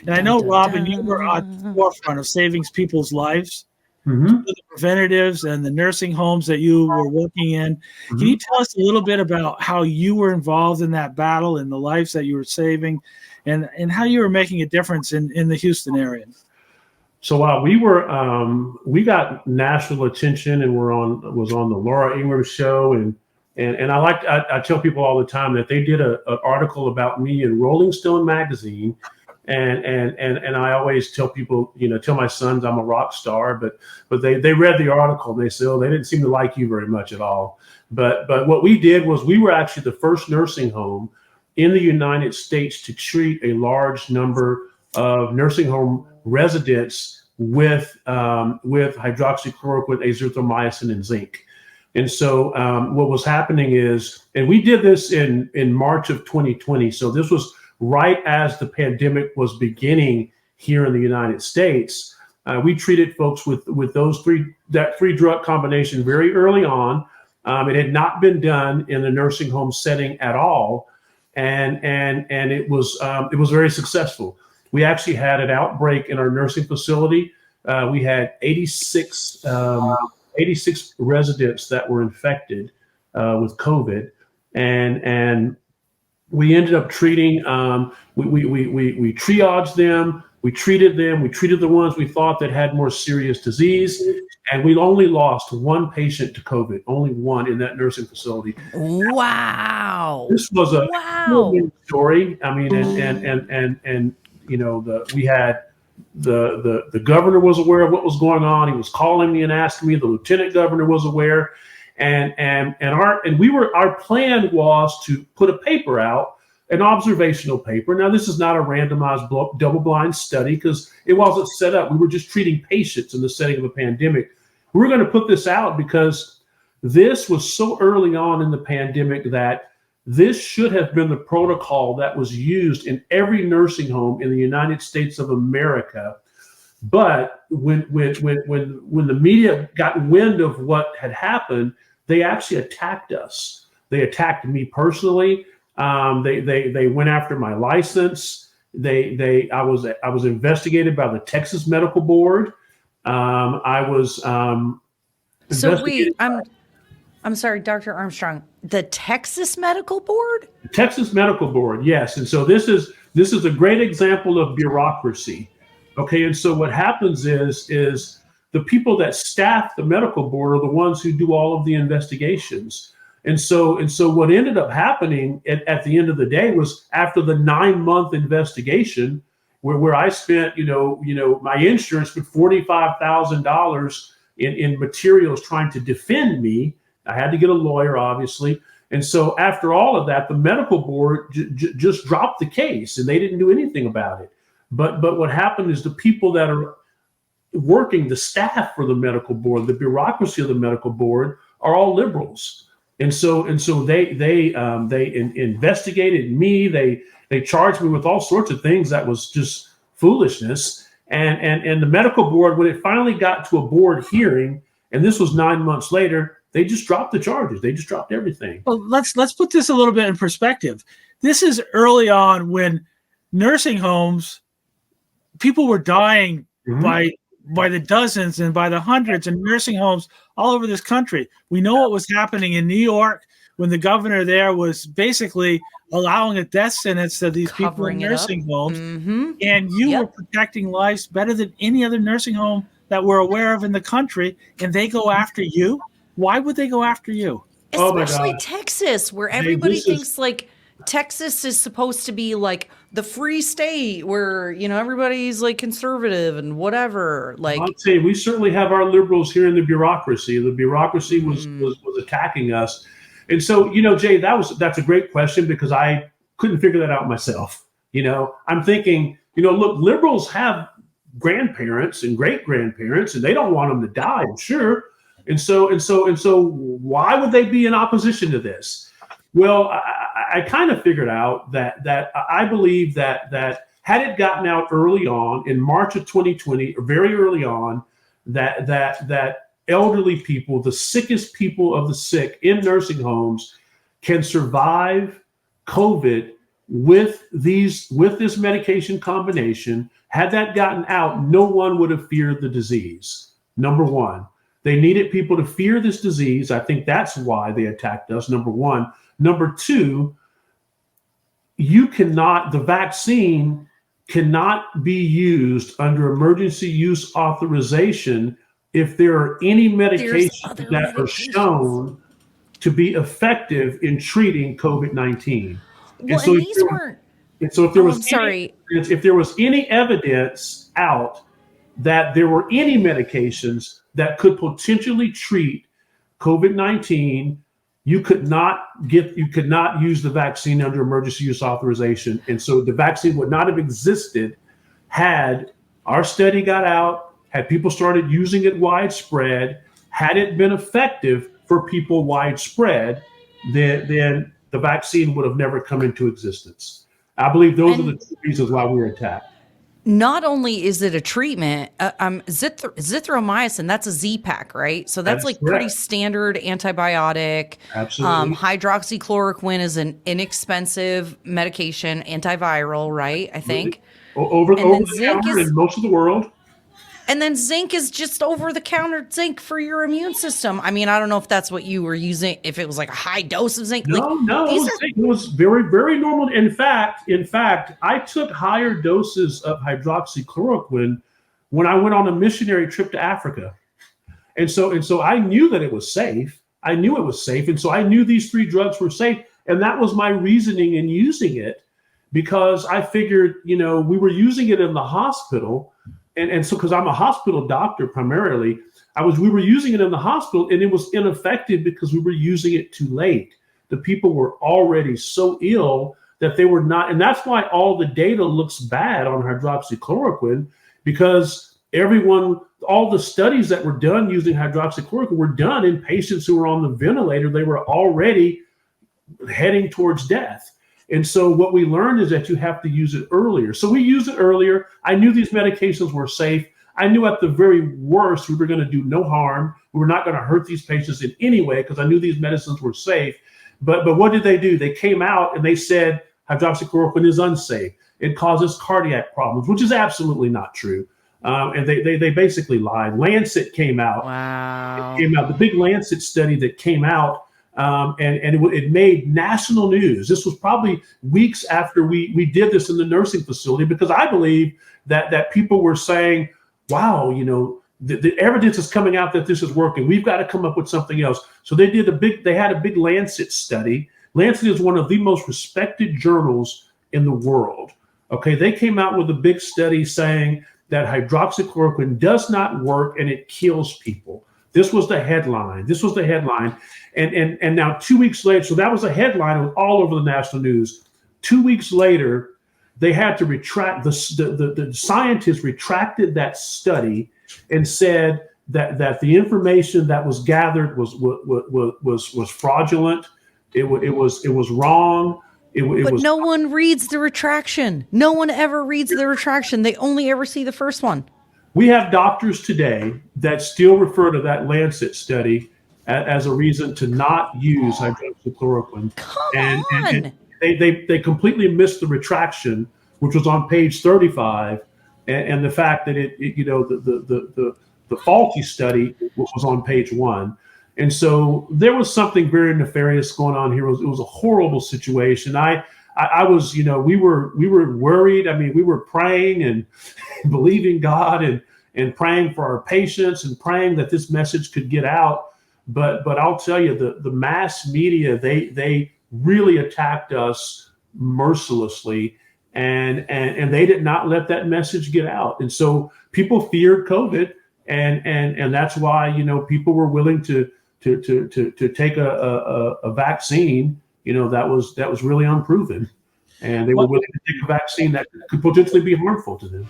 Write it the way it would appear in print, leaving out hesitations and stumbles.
And I know, Robin, you were at the forefront of saving people's lives. The preventatives and the nursing homes that you were working in. Can you tell us a little bit about how you were involved in that battle and the lives that you were saving and how you were making a difference in the Houston area? So while we got national attention and was on the Laura Ingraham show and I tell people all the time that they did an article about me in Rolling Stone magazine. And I always tell people, tell my sons I'm a rock star, but they read the article and they said, oh, they didn't seem to like you very much at all. But what we did was we were actually the first nursing home in the United States to treat a large number of nursing home residents with hydroxychloroquine, azithromycin, and zinc. And so what was happening is, and we did this in March of 2020. So this was right as the pandemic was beginning here in the United States. We treated folks with that three drug combination very early on. It had not been done in the nursing home setting at all, and it was very successful. We actually had an outbreak in our nursing facility. We had 86 residents that were infected with COVID, and we ended up treating. We triaged them. We treated them. We treated the ones we thought that had more serious disease, and we only lost one patient to COVID. Only one in that nursing facility. Wow! This was a story. I mean, and we had the governor was aware of what was going on. He was calling me and asking me. The lieutenant governor was aware. And our plan was to put a paper out, an observational paper. Now, this is not a randomized double-blind study because it wasn't set up. We were just treating patients in the setting of a pandemic. We were going to put this out because this was so early on in the pandemic that this should have been the protocol that was used in every nursing home in the United States of America. But when the media got wind of what had happened, they actually attacked us. They attacked me personally. They went after my license. I was investigated by the Texas Medical Board. I was So wait, I'm sorry, Dr. Armstrong. The Texas Medical Board? The Texas Medical Board, yes. And so this is a great example of bureaucracy. Okay, and so what happens is the people that staff the medical board are the ones who do all of the investigations. And so what ended up happening at the end of the day was after the 9-month investigation, where I spent, my insurance put $45,000 in materials trying to defend me. I had to get a lawyer, obviously. And so after all of that, the medical board just dropped the case and they didn't do anything about it. But what happened is the people that are working, the staff for the medical board, the bureaucracy of the medical board are all liberals. And so they investigated me. They charged me with all sorts of things that was just foolishness. And the medical board, when it finally got to a board hearing, and this was 9 months later, they just dropped the charges. They just dropped everything. Well, let's put this a little bit in perspective. This is early on when nursing homes, people were dying by the dozens and by the hundreds in nursing homes all over this country. We know what was happening in New York when the governor there was basically allowing a death sentence to these people in nursing homes. And you were protecting lives better than any other nursing home that we're aware of in the country. And they go after you. Why would they go after you? Especially Texas, where everybody thinks like Texas is supposed to be like the free state where, everybody's like conservative and whatever. Like, I'll tell you, we certainly have our liberals here in the bureaucracy. The bureaucracy was attacking us. And so, Jay, that's a great question because I couldn't figure that out myself. I'm thinking, look, liberals have grandparents and great grandparents and they don't want them to die, I'm sure. And so why would they be in opposition to this? Well, I kind of figured out that I believe that had it gotten out early on in March of 2020, or very early on, that elderly people, the sickest people of the sick in nursing homes, can survive COVID with this medication combination, had that gotten out, no one would have feared the disease. Number one, they needed people to fear this disease. I think that's why they attacked us. Number one. Number two, the vaccine cannot be used under emergency use authorization if there are any medications that are shown to be effective in treating COVID-19. Well, and these weren't. And so if there was any evidence out that there were any medications that could potentially treat COVID-19, you could not use the vaccine under emergency use authorization. And so the vaccine would not have existed had our study got out, had people started using it widespread, had it been effective for people widespread, then the vaccine would have never come into existence. I believe those are the two reasons why we were attacked. Not only is it a treatment, zithromycin, that's a Z-Pak, right? So that's like pretty standard antibiotic. Absolutely. Hydroxychloroquine is an inexpensive medication, antiviral, right? I think. Over the counter in most of the world. And then zinc is just over-the-counter zinc for your immune system. I mean, I don't know if that's what you were using, if it was like a high dose of zinc. No, zinc was very, very normal. In fact, I took higher doses of hydroxychloroquine when I went on a missionary trip to Africa. And so I knew that it was safe. I knew it was safe. And so I knew these three drugs were safe. And that was my reasoning in using it, because I figured, we were using it in the hospital. And so, because I'm a hospital doctor primarily, we were using it in the hospital, and it was ineffective because we were using it too late. The people were already so ill that they were not, and that's why all the data looks bad on hydroxychloroquine, because all the studies that were done using hydroxychloroquine were done in patients who were on the ventilator. They were already heading towards death. And so what we learned is that you have to use it earlier. So we used it earlier. I knew these medications were safe. I knew at the very worst we were going to do no harm. We were not going to hurt these patients in any way because I knew these medicines were safe. But what did they do? They came out and they said hydroxychloroquine is unsafe. It causes cardiac problems, which is absolutely not true. And they basically lied. Lancet came out. Wow. It came out. The big Lancet study that came out. And it made national news. This was probably weeks after we did this in the nursing facility, because I believe that people were saying, wow, the evidence is coming out that this is working. We've got to come up with something else. So they had a big Lancet study. Lancet is one of the most respected journals in the world. Okay. They came out with a big study saying that hydroxychloroquine does not work and it kills people. This was the headline. And now 2 weeks later, so that was a headline. It was all over the national news. 2 weeks later, they had to retract, the scientists retracted that study and said that the information that was gathered was fraudulent. It was wrong. But no one reads the retraction. No one ever reads the retraction. They only ever see the first one. We have doctors today that still refer to that Lancet study as a reason to not use hydroxychloroquine. Come on. And they completely missed the retraction, which was on page 35, and the fact that the faulty study was on page 1. And so there was something very nefarious going on here. It was a horrible situation. I was, we were worried. I mean, we were praying and believing God and praying for our patients and praying that this message could get out. But I'll tell you, the mass media, they really attacked us mercilessly, and they did not let that message get out. And so people feared COVID, and that's why, people were willing to take a vaccine, that was really unproven, and they were willing to take a vaccine that could potentially be harmful to them.